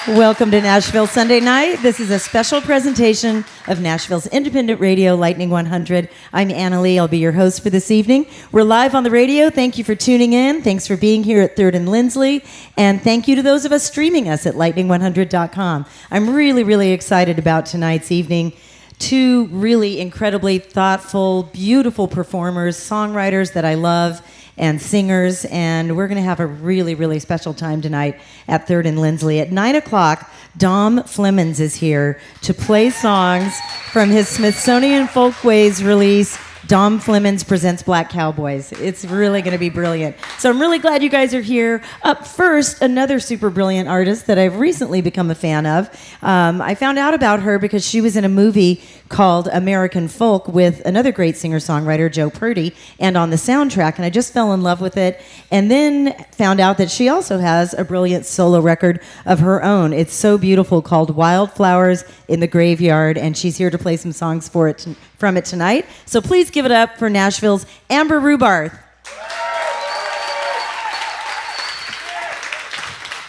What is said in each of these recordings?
Welcome to Nashville Sunday Night. This is a special presentation of Nashville's independent radio, Lightning 100. I'm Anna Lee. I'll be your host for this evening. We're live on the radio. Thank you for tuning in. Thanks for being here at 3rd and Lindsley. And thank you to those of us streaming us at lightning100.com. I'm really, really excited about tonight's evening. Two really incredibly thoughtful, beautiful performers, songwriters that I love, and singers, and we're going to have a really, really special time tonight at 3rd and Lindsley. At 9 o'clock, Dom Flemons is here to play songs from his Smithsonian Folkways release, Dom Flemons Presents Black Cowboys. It's really going to be brilliant. So I'm really glad you guys are here. Up first, another super brilliant artist that I've recently become a fan of. I found out about her because she was in a movie called American Folk with another great singer-songwriter, Joe Purdy, and on the soundtrack, and I just fell in love with it, and then found out that she also has a brilliant solo record of her own. It's so beautiful, called Wildflowers in the Graveyard, and she's here to play some songs from it tonight. So please give it up for Nashville's Amber Rubarth.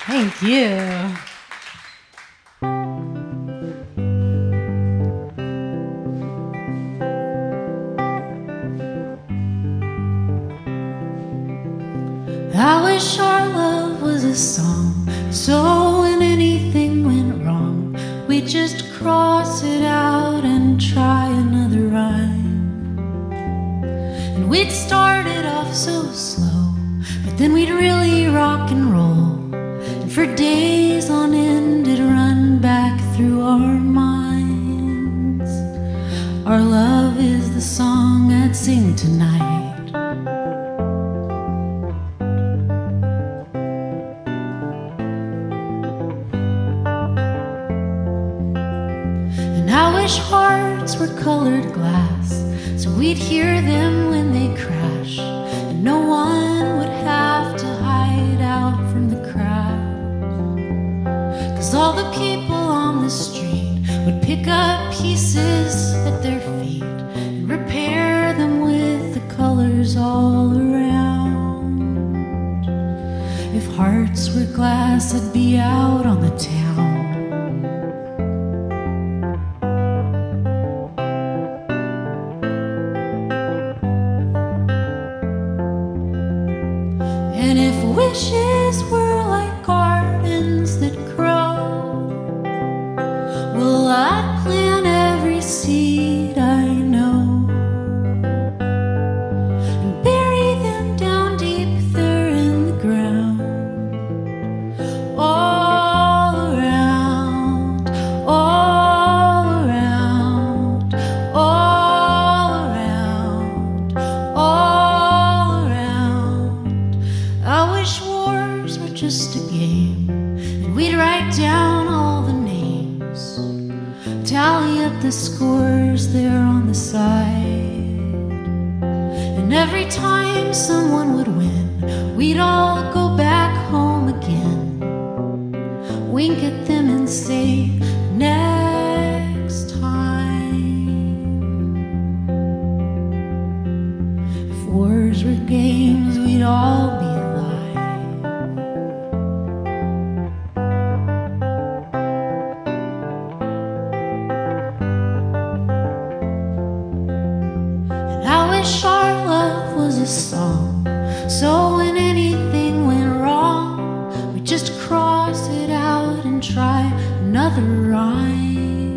Thank you. I wish our love was a song, so when anything went wrong, we'd just cross it out and try another rhyme. And we'd start it off so slow, but then we'd really rock and roll, and for days on end it'd run back through our minds. Our love is the song I'd sing tonight. Hearts were colored glass, so we'd hear them when they crash, and no one would have to hide out from the crowd, 'cause all the people on the street would pick up pieces at their feet and repair them with the colors all around. If hearts were glass, I'd be out on the town. Wishes were like gardens that grow. Well, I'd plant every seed I know and bury them down deep there in the ground. All around, all around, all around, all around. I wish wars were just a game, and we'd write down all the names, tally up the scores there on the side, and every time someone would win, we'd all go back home again, wink at them and say, next time. If wars were games, we'd all be song, so when anything went wrong, we just cross it out and try another rhyme.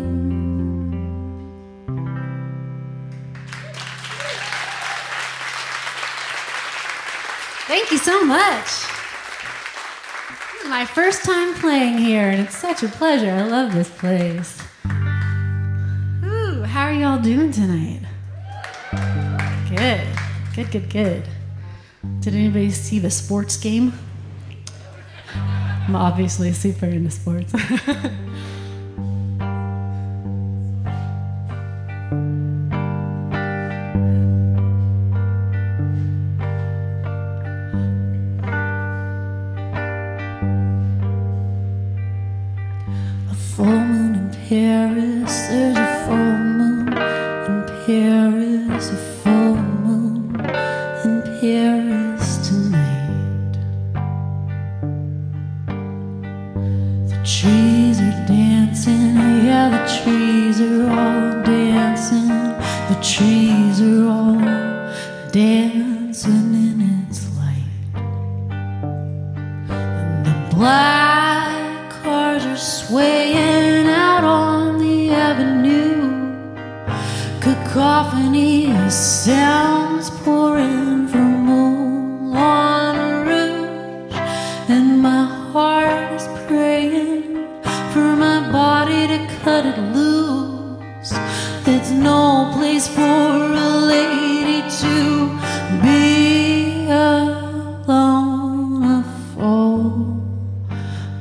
Thank you so much. This is my first time playing here, and it's such a pleasure. I love this place. Ooh, how are y'all doing tonight? Good. Good. Did anybody see the sports game? I'm obviously super into sports. A full moon in Paris, there's a full moon in Paris, a full moon in Paris tonight. The trees are dancing, yeah, the trees are all dancing. The trees are all dancing in its light. And the black cars are swaying out on the avenue. Cacophony of sounds pouring from Moulin Rouge. And my heart is praying for my body to cut it loose. It's no place for a lady to be alone. A full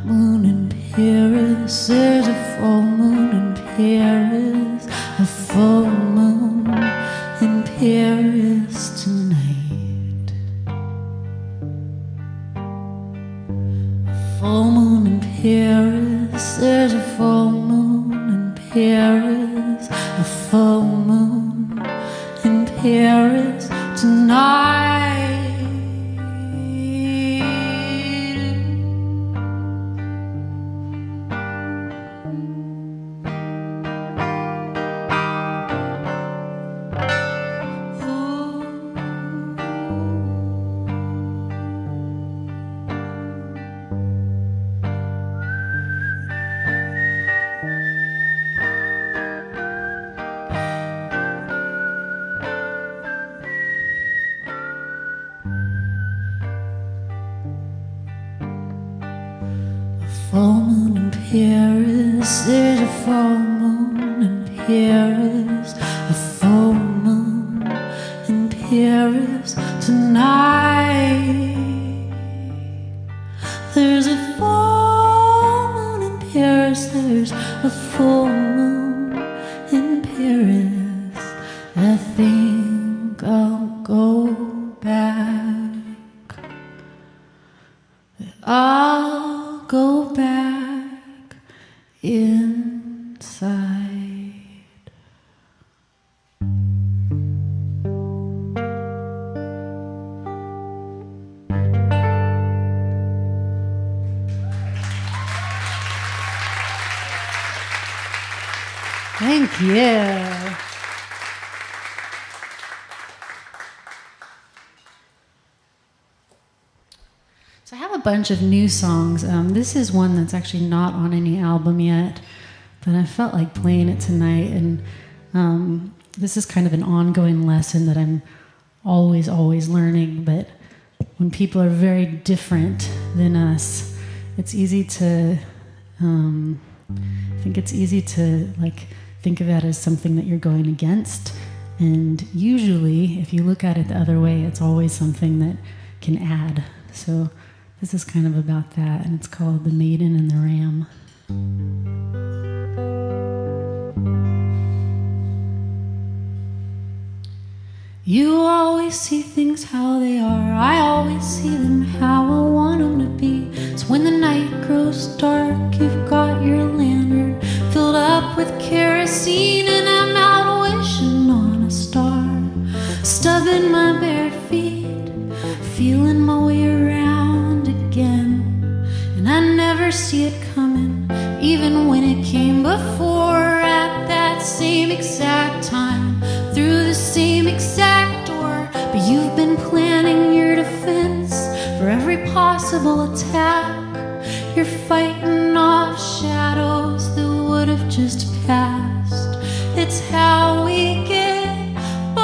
moon in Paris. There's a full moon in Paris. A full moon in Paris tonight. A full moon in Paris. There's a full moon in Paris. A full moon in Paris tonight. Full moon in Paris, there's a full moon in Paris. A full moon in Paris tonight. There's a full moon in Paris, there's a full moon in Paris. I think I'll go back. I'll go back inside. Thank you. So I have a bunch of new songs. This is one that's actually not on any album yet, but I felt like playing it tonight. And this is kind of an ongoing lesson that I'm always learning. But when people are very different than us, it's easy to, I think it's easy to think of that as something that you're going against. And usually, if you look at it the other way, it's always something that can add. So this is kind of about that, and it's called The Maiden and the Ram. You always see things how they are. I always see them how I want them to be. So when the night grows dark, you've got your lantern filled up with kerosene, and I'm out wishing on a star, stubbing my bare feet, feeling my way around again. And I never see it coming, even when it came before, at that same exact time, through the same exact door. But you've been planning your defense for every possible attack. You're fighting off shadows that would have just passed. It's how we get by.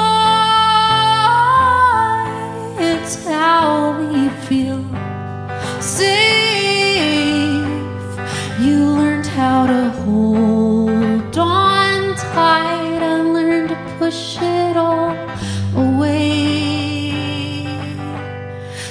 It's how we feel safe. You learned how to hold on tight. I learned to push it all away.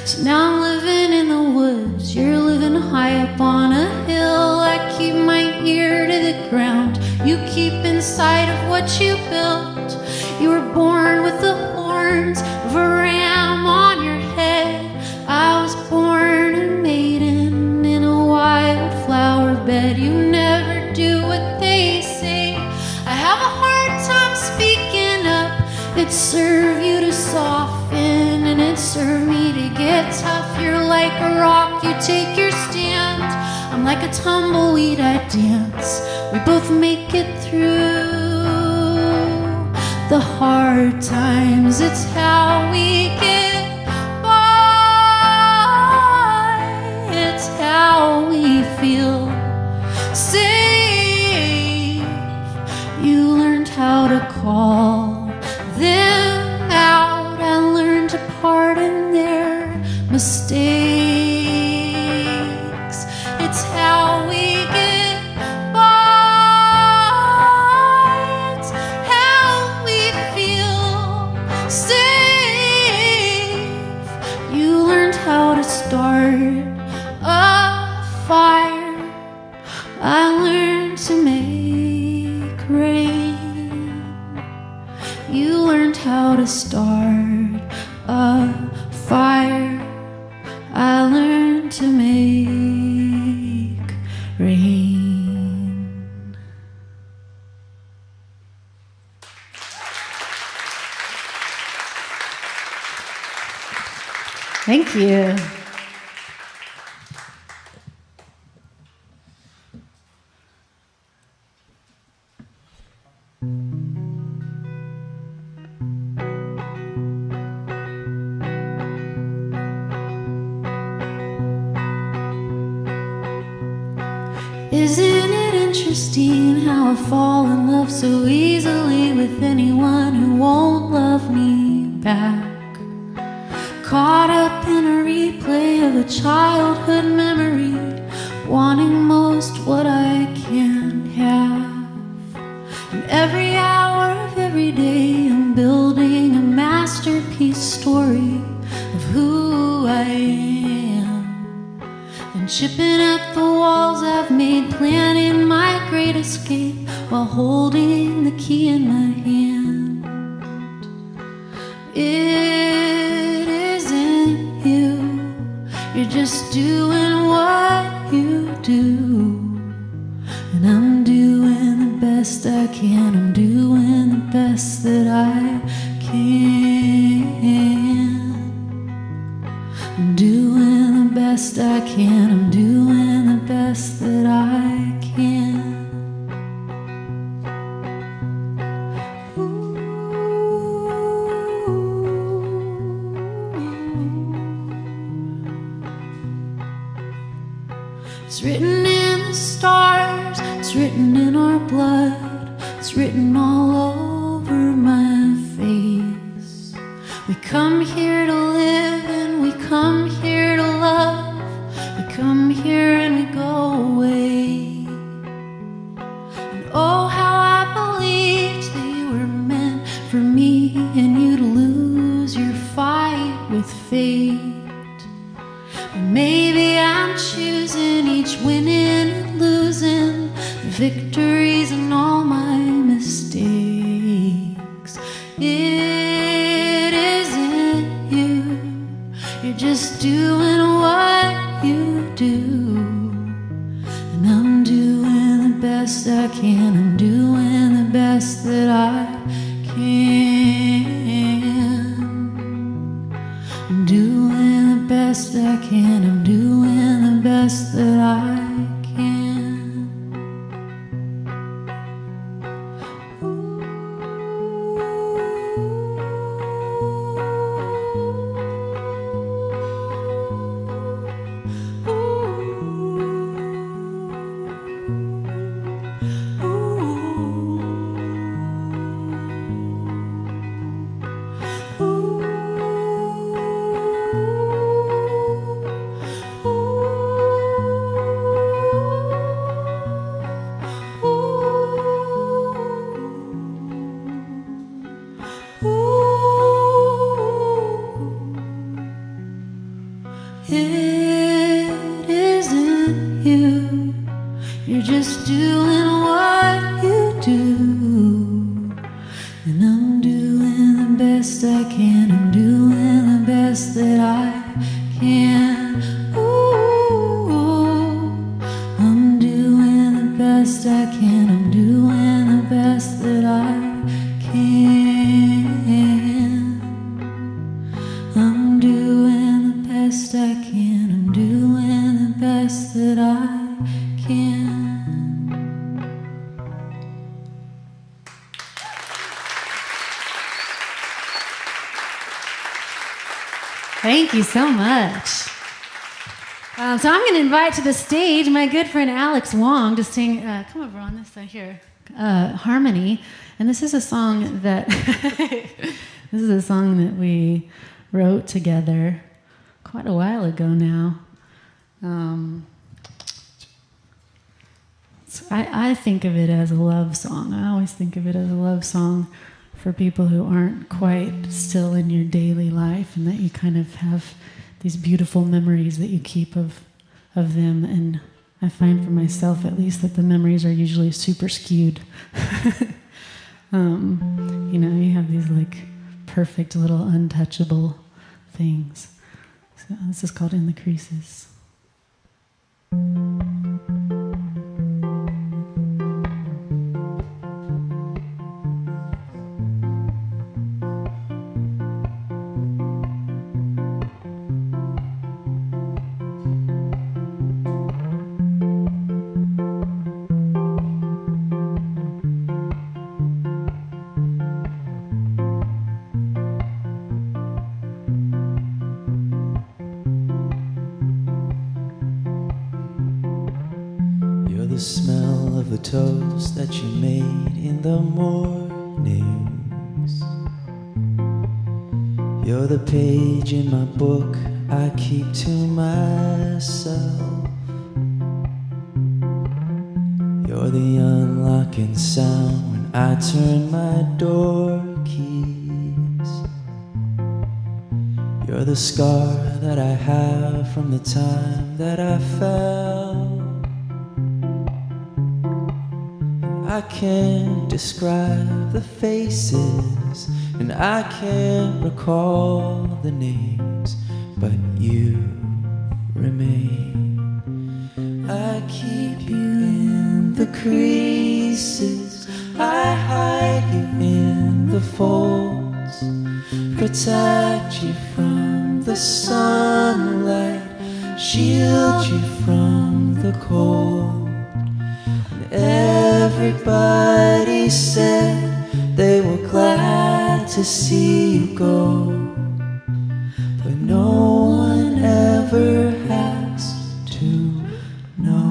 So now I'm living in the woods, you're living high up on a hill. I keep my ear to the ground, you keep inside of what you built. You were born with the horns of a ram on your head. I was born a maiden in a wildflower bed. You never do what they say. I have a hard time speaking up. It served you to soften, and it served me to get tough. You're like a rock, you take your stand. I'm like a tumbleweed, I dance. We both make it through the hard times. It's how we get by. It's how we feel safe. You learned how to call them out. I learned to pardon their mistakes. It's how we get by. It's how we feel safe. You learned how to start a fire. I learned to make rain. You learned how to start a fire. I learned to make rain. Thank you. Isn't it interesting how I fall in love so easily with anyone who won't love me back? Caught up in a replay of a childhood memory, wanting most what I can't have. And every hour of every day I'm building a masterpiece story of who I am. Then chipping at the walls I've made, planning my great escape while holding the key in my hand. It isn't you, you're just doing what you do. And I'm doing the best I can, I'm doing the best that I can. I'm doing the best I can, I'm doing the best that I can. It's written in the stars, it's written in our blood, it's written all over my face. We come here to live and we come here to love. We come here and we go away. And oh, how I believed that you were meant for me and you'd lose your fight with fate. But maybe I'm choosing each winning and losing, the victories and all my mistakes. It isn't you, you're just doing what you do. And I'm doing the best I can, I'm doing the best that I can. I'm doing the best I can, I'm doing the best that I can. It isn't you, you're just doing what you do. And I'm doing the best I can, I'm doing the best that I can. Ooh, I'm doing the best I can, I'm doing the best that I can. I'm doing the best I can. doing the best that I can. Thank you so much. So I'm going to invite to the stage my good friend Alex Wong to sing, come over on this side here, Harmony. And this is a song that we wrote together quite a while ago now. I think of it as a love song. I always think of it as a love song for people who aren't quite still in your daily life, and that you kind of have these beautiful memories that you keep of them. And I find for myself, at least, that the memories are usually super skewed. You have these like perfect little untouchable things. So this is called In the Creases. The smell of the toast that you made in the mornings. You're the page in my book I keep to myself. You're the unlocking sound when I turn my door keys. You're the scar that I have from the time that I fell. I can't describe the faces, and I can't recall the names, but you remain. I keep you in the creases, I hide you in the folds, protect you from the sunlight, shield you from the cold. Everybody said they were glad to see you go, but no one ever has to know.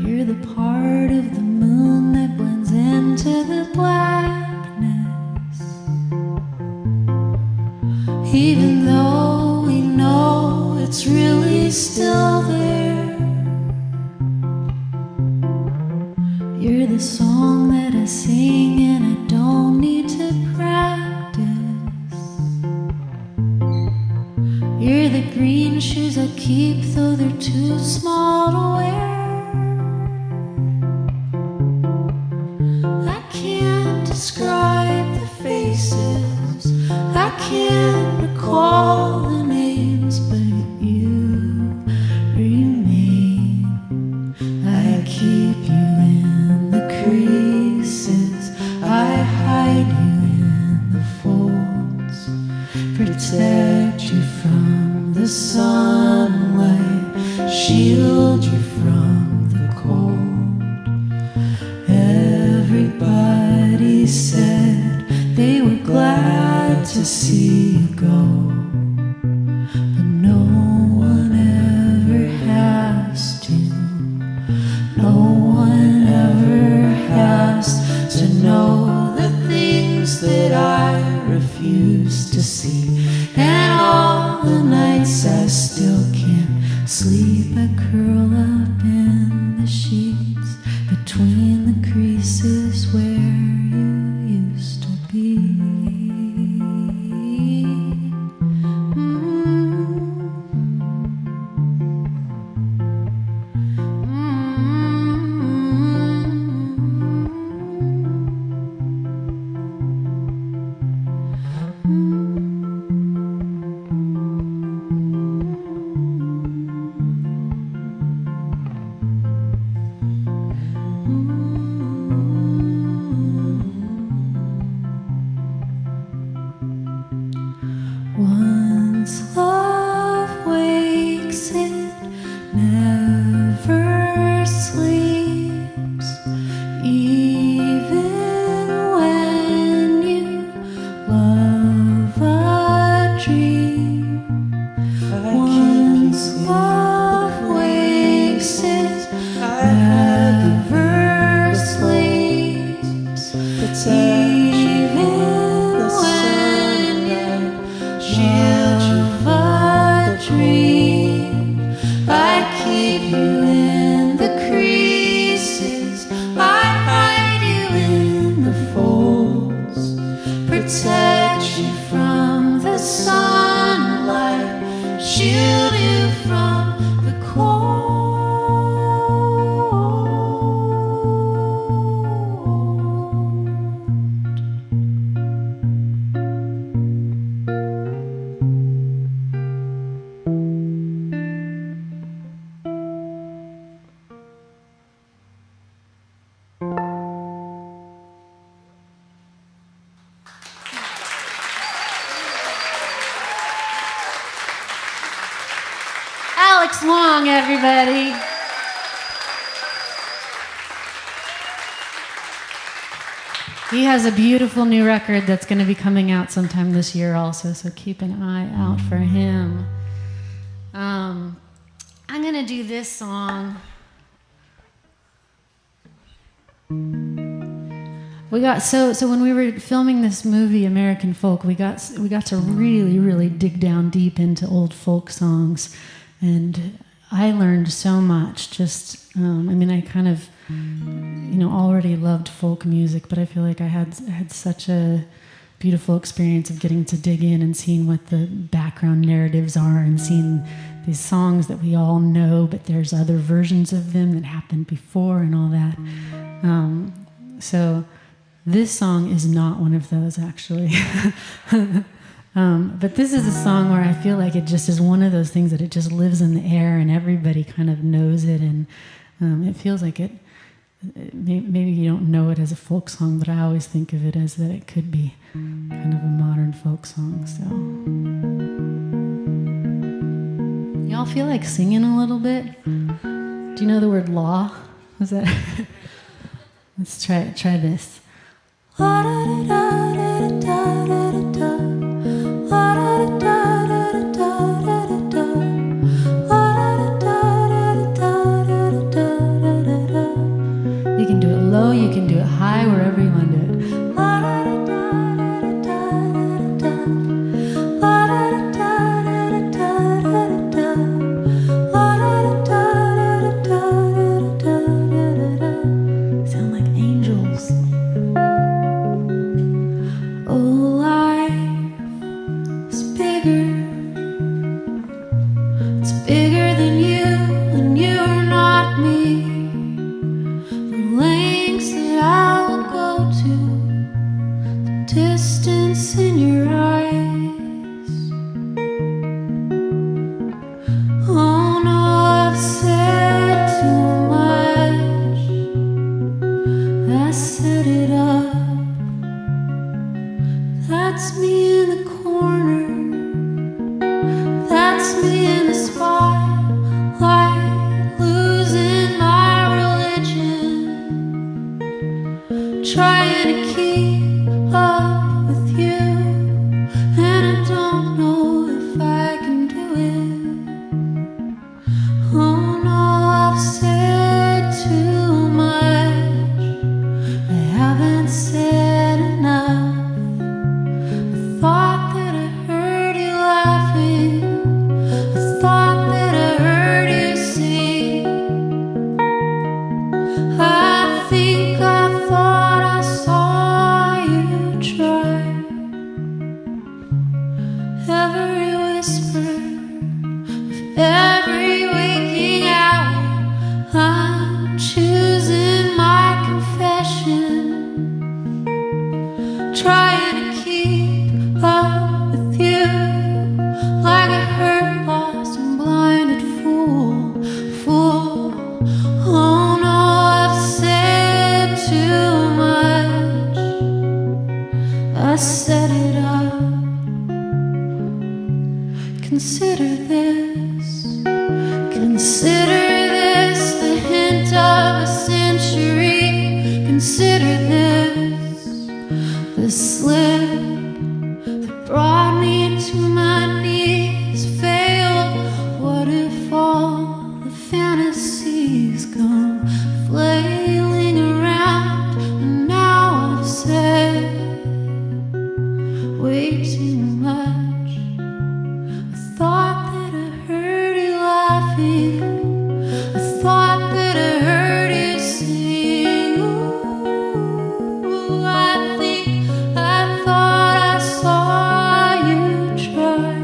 You're the part of the moon that blends into the blackness, even though we know it's really still there. You're the song that I sing and I don't need to practice. You're the green shoes I keep though they're too small to wear. Describe the faces, I can't recall the names, but you remain. I keep you in the creases, I hide you in the folds, protect you from the sunlight, shield you from the cold. Everybody said they were glad to see you go, but no one ever has to. No one ever has to know the things that I refuse to see. And all the nights I still can't sleep, I curl up in the sheets between the creases where you used to be. love wakes never sleeps, even when you shield of a dream. I keep you in the creases, I hide you in the folds, protect you from the sunlight, shield you from the cold. Alex Long, everybody. He has a beautiful new record that's going to be coming out sometime this year also, so keep an eye out for him. I'm going to do this song. We got so when we were filming this movie American Folk, we got to really dig down deep into old folk songs, and I learned so much. Just I kind of already loved folk music, but I feel like I had such a beautiful experience of getting to dig in and seeing what the background narratives are, and seeing these songs that we all know, but there's other versions of them that happened before and all that. So this song is not one of those, actually. But this is a song where I feel like it just is one of those things that it just lives in the air and everybody kind of knows it, and it feels like it. Maybe you don't know it as a folk song, but I always think of it as that it could be kind of a modern folk song. So, y'all feel like singing a little bit? Do you know the word law? Was that? Let's try this. You can do it low, you can do it high, wherever you want to do it. Sound like angels. Oh, life is bigger. It's bigger than you, and you're not me. Lengths that I will go to, the distance in your eyes. Oh no, I've said too much. I set it up. That's me in the corner. That's me in the spotlight, losing my religion, trying to keep up with you, and I don't know if I can do it. Oh no, I've said too much. I haven't said enough. I thought that I heard you laughing. I thought that I heard you sing. I think I thought I saw you try. Every whisper of every waking hour, I'm choosing my confession, trying to keep up with you, like a hurt, lost, and blinded fool. Oh no, I've said too much. I set it up. Consider this. feel. I thought that I heard you sing. Ooh, I thought I saw you try,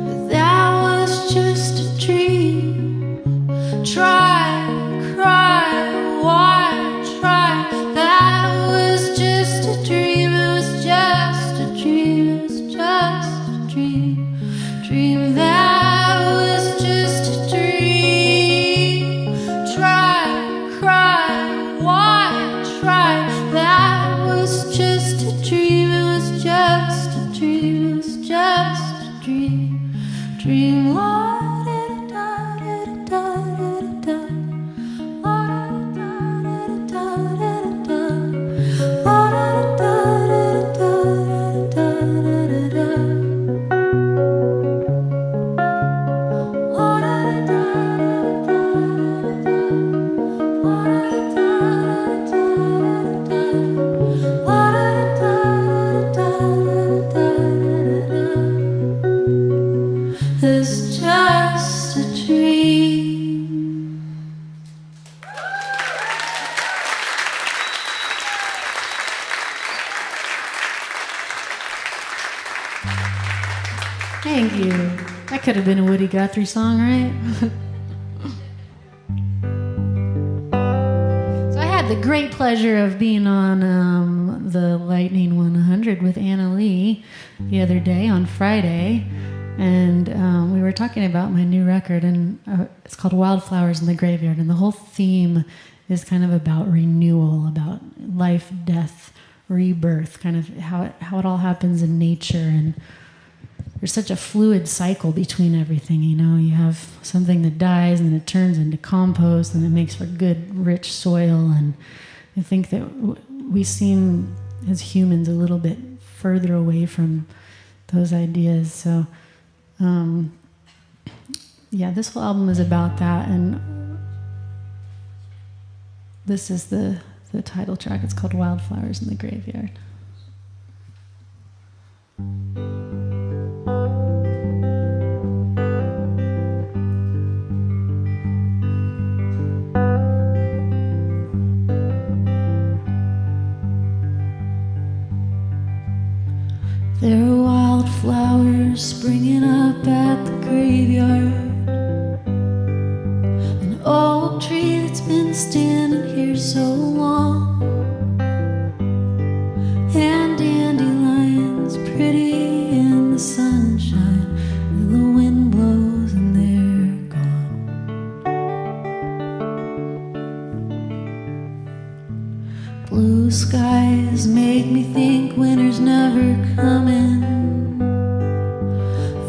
but that was just a dream. Try, cry, why try? That was just a dream. It was just a dream. It was just a dream. Dream that was just a dream. Try, cry, why try? That was just a dream. It was just a dream. It was just a dream. Dream. It's just a dream. Thank you. That could have been a Woody Guthrie song, right? So I had the great pleasure of being on the Lightning 100 with Anna Lee the other day on Friday. And we were talking about my new record, and it's called Wildflowers in the Graveyard. And the whole theme is kind of about renewal, about life, death, rebirth, kind of how it all happens in nature. And there's such a fluid cycle between everything, you know. You have something that dies, and then it turns into compost, and it makes for good, rich soil. And I think that we seem, as humans, a little bit further away from those ideas. So yeah, this whole album is about that, and this is the title track. It's called Wildflowers in the Graveyard. There are wildflowers springing up at the graveyard. An old tree that's been standing here so long, and dandelions pretty in the sunshine. And the wind blows and they're gone. Blue skies make me think winter's never coming.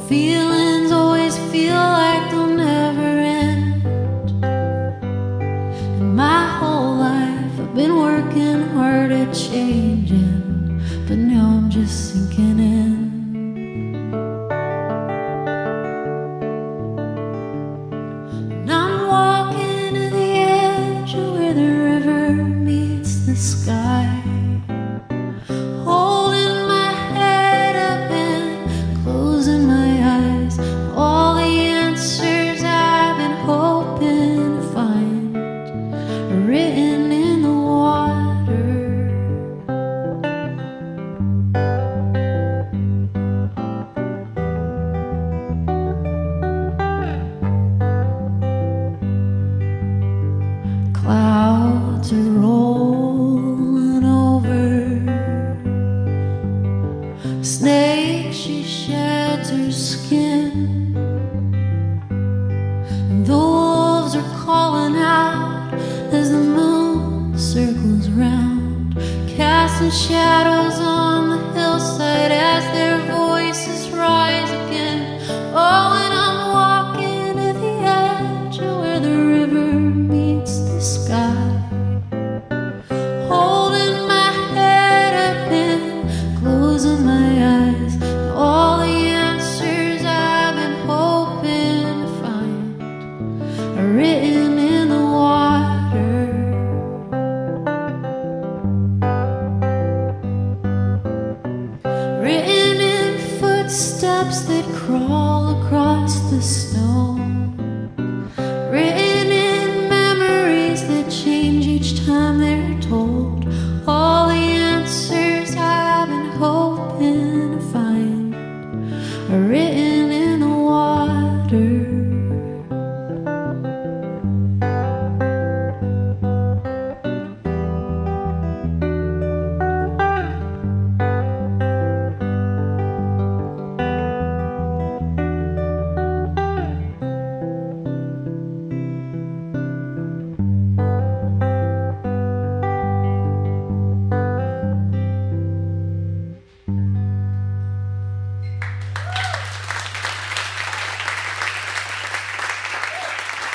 Feelings always feel like they'll never end. And my whole life I've been working hard at changing, but now I'm just sinking in. And I'm walking to the edge of where the river meets the sky, holding my head up and closing my eyes. All the answers I've been hoping to find are written in the water. Clouds are rolling over. Snake, she sheds her skin, and the wolves are calling out as the moon circles round, casting shadows on the hillside as their voices rise again. Oh, and I'm walking to the edge of where the river meets the sky, holding my head up and closing my eyes. All the answers I've been hoping to find are written in the water.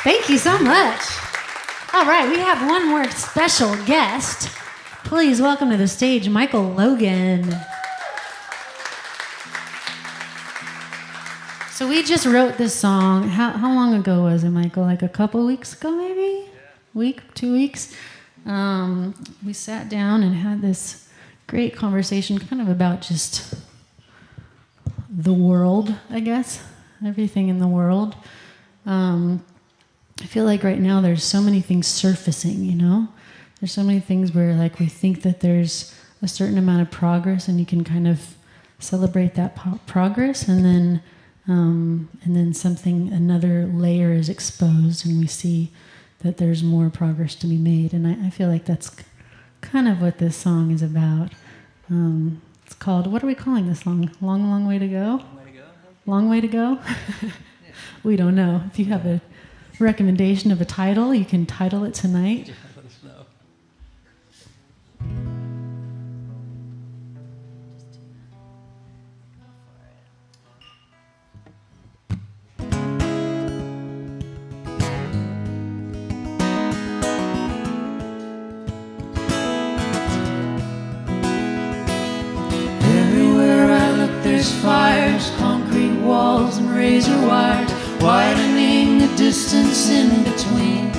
Thank you so much. All right, we have one more special guest. Please welcome to the stage, Michael Logan. So we just wrote this song. How long ago was it, Michael? Like a couple weeks ago, maybe? Week, 2 weeks? We sat down and had this great conversation kind of about just the world, I guess. Everything in the world. I feel like right now there's so many things surfacing, you know? There's so many things where like we think that there's a certain amount of progress and you can kind of celebrate that progress and then another layer is exposed and we see that there's more progress to be made. And I feel like that's kind of what this song is about. It's called, what are we calling this song? Long, long way to go? Long way to go? We don't know. If you have a recommendation of a title, you can title it tonight. Let us know. Everywhere I look, there's fires, concrete walls, and razor wires, widening the distance in between.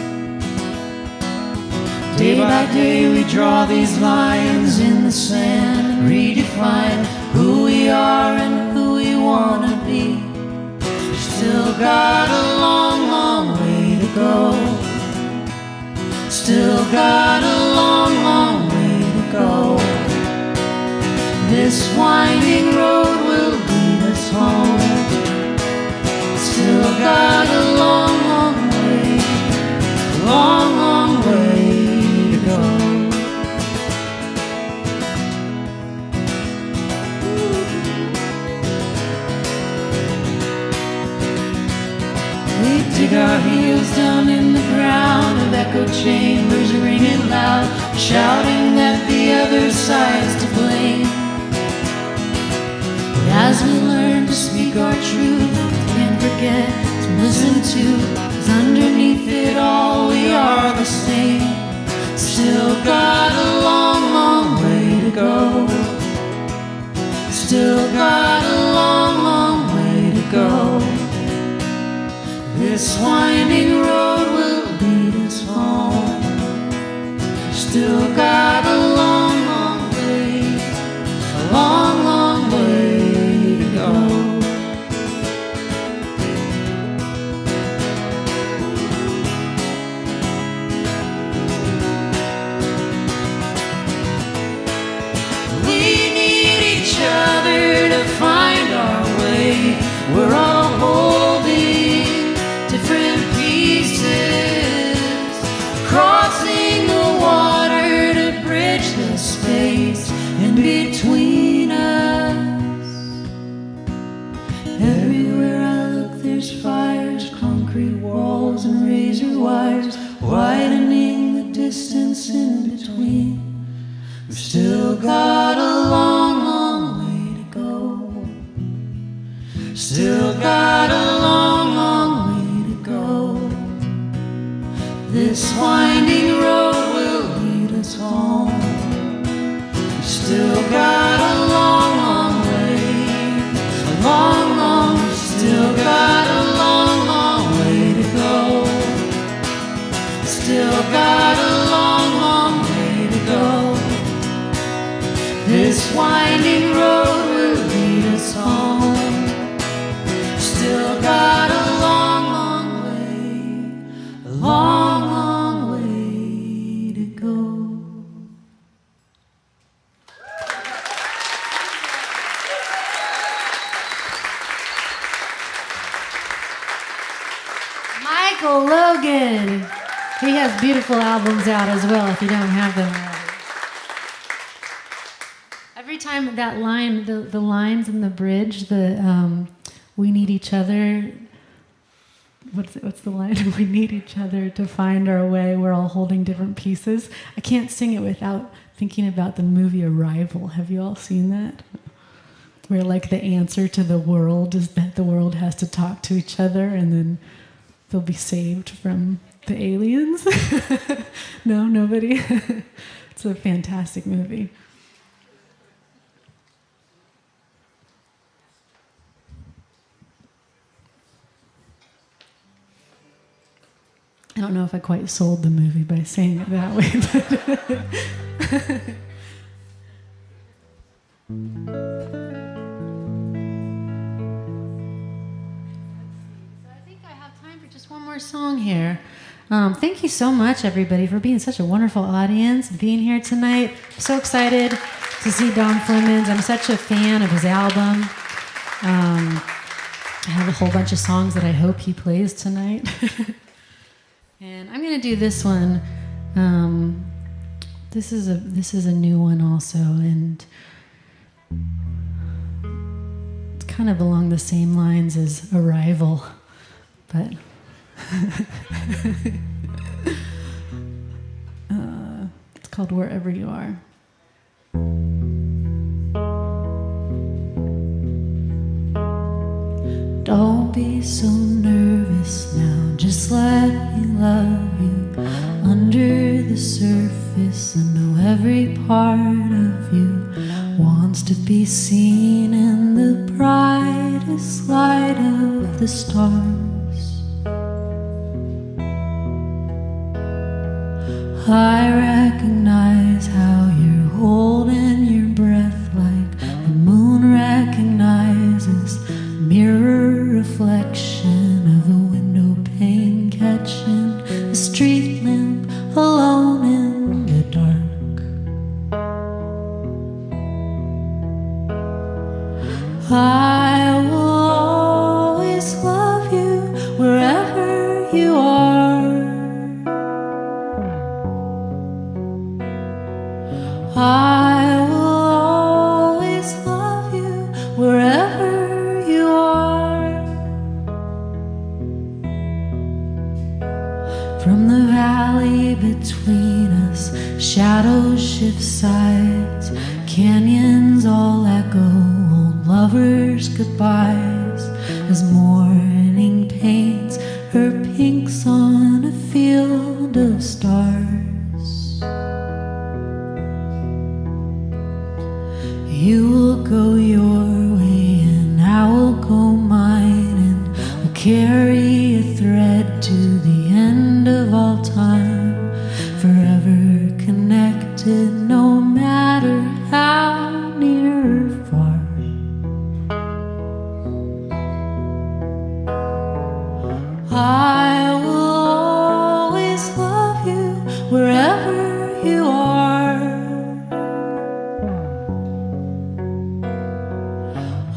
Day by day we draw these lines in the sand and redefine who we are and who we want to be. We've still got a long, long way to go. Still got a long, long way to go. This winding road will lead us home. Still got a long, long way, long, long way to go. We dig our heels down in the ground of echo chambers ringing loud, shouting that the other side's to blame. As we learn to speak our truth, can't forget to listen to, 'cause underneath it all we are the same. Still got a long, long way to go. Still got a long, long way to go. This winding road will lead us home. Still got a long, long way, a long, long way. We're all holding different pieces, crossing the water to bridge the space in between us. Everywhere I look there's fires, concrete walls and razor wires, widening the distance in between. We've still got a long, long way to go. Still got a long, long way to go. This winding road will lead us home. We've still got a long, long way, a long, long, still got a long, long way to go. Still got a long, long way to go. This winding road will lead us home. Still got a long, long way, a long, long way to go. Michael Logan. He has beautiful albums out as well if you don't have them already. Every time that line, the lines in the bridge, we need each other. What's the line? We need each other to find our way. We're all holding different pieces. I can't sing it without thinking about the movie Arrival. Have you all seen that? Where like the answer to the world is that the world has to talk to each other, and then they'll be saved from the aliens. No, nobody. It's a fantastic movie. I don't know if I quite sold the movie by saying it that way, but I think I have time for just one more song here. Thank you so much, everybody, for being such a wonderful audience and being here tonight. I'm so excited to see Don Flemons. I'm such a fan of his album. I have a whole bunch of songs that I hope he plays tonight. And I'm gonna do this one. This is a new one also, and it's kind of along the same lines as Arrival, but it's called Wherever You Are. Don't be so nervous now, just let me love you. Under the surface, I know every part of you wants to be seen in the brightest light of the stars. I recognize how you're holding your breath like the moon recognizes mirror reflection of a window pane catching a street lamp alone in the dark. I will always love you wherever you are. I will always love you wherever you are. From the valley between us, shadows shift sides, canyons all echo old lovers' goodbyes, as morning paints her pinks on a field of stars. You will go your way and I will go mine, and we'll carry a thread to the end of all time, forever connected no matter how near or far. I will always love you wherever you are.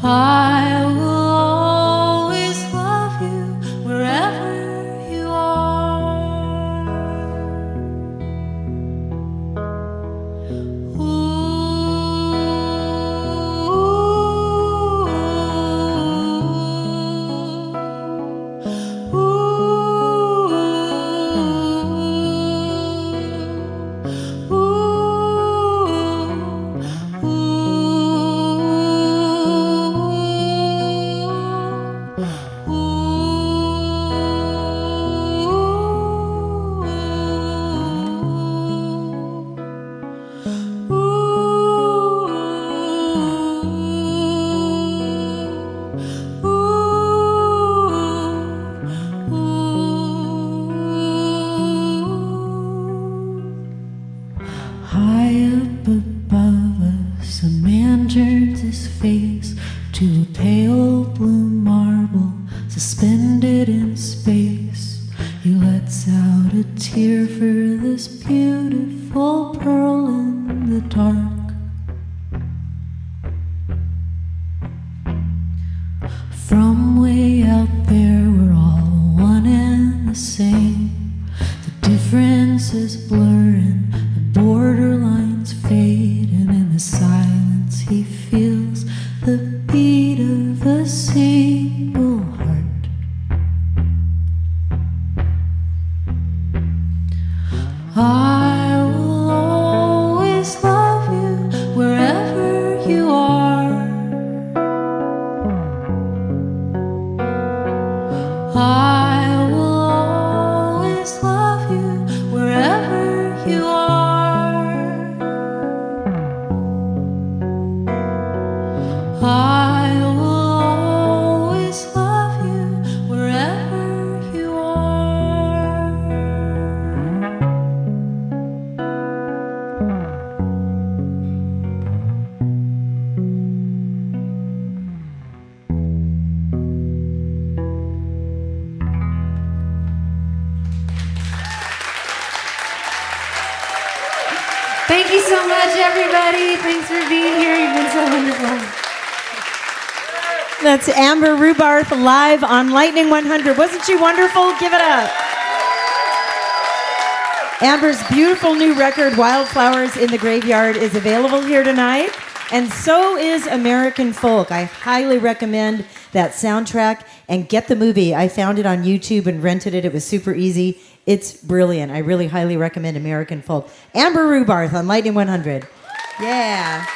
I will always love you wherever you are. High up above us, a man turns his face to a pale blue marble suspended in space. He lets out a tear for this beautiful pearl in the dark. From way out there, we're all one and the same. The differences blur and the borderlines fade, and in the silence he feels the beat of a single heart. I will always love you wherever you are. I will Thank you so much, everybody. Thanks for being here. You've been so wonderful. That's Amber Rubarth live on Lightning 100. Wasn't she wonderful? Give it up. Amber's beautiful new record, Wildflowers in the Graveyard, is available here tonight. And so is American Folk. I highly recommend that soundtrack and get the movie. I found it on YouTube and rented it. It was super easy. It's brilliant. I really highly recommend American Folk. Amber Rubarth on Lightning 100. Yeah.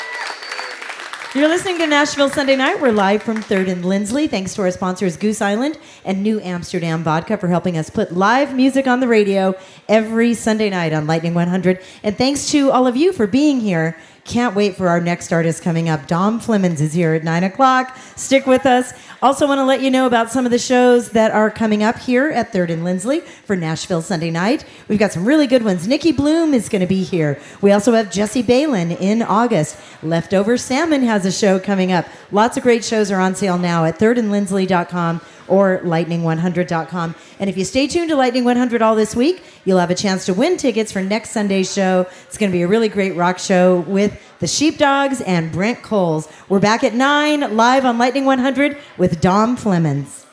You're listening to Nashville Sunday Night. We're live from 3rd and Lindsley. Thanks to our sponsors Goose Island and New Amsterdam Vodka for helping us put live music on the radio every Sunday night on Lightning 100. And thanks to all of you for being here. Can't wait for our next artist coming up. Dom Flemons is here at 9 o'clock. Stick with us. Also want to let you know about some of the shows that are coming up here at 3rd and Lindsley for Nashville Sunday Night. We've got some really good ones. Nikki Bloom is going to be here. We also have Jesse Balin in August. Leftover Salmon has a show coming up. Lots of great shows are on sale now at thirdandlindsley.com or lightning100.com. And if you stay tuned to Lightning 100 all this week, you'll have a chance to win tickets for next Sunday's show. It's going to be a really great rock show with the Sheepdogs and Brent Coles. We're back at 9 live on Lightning 100 with Dom Flemons.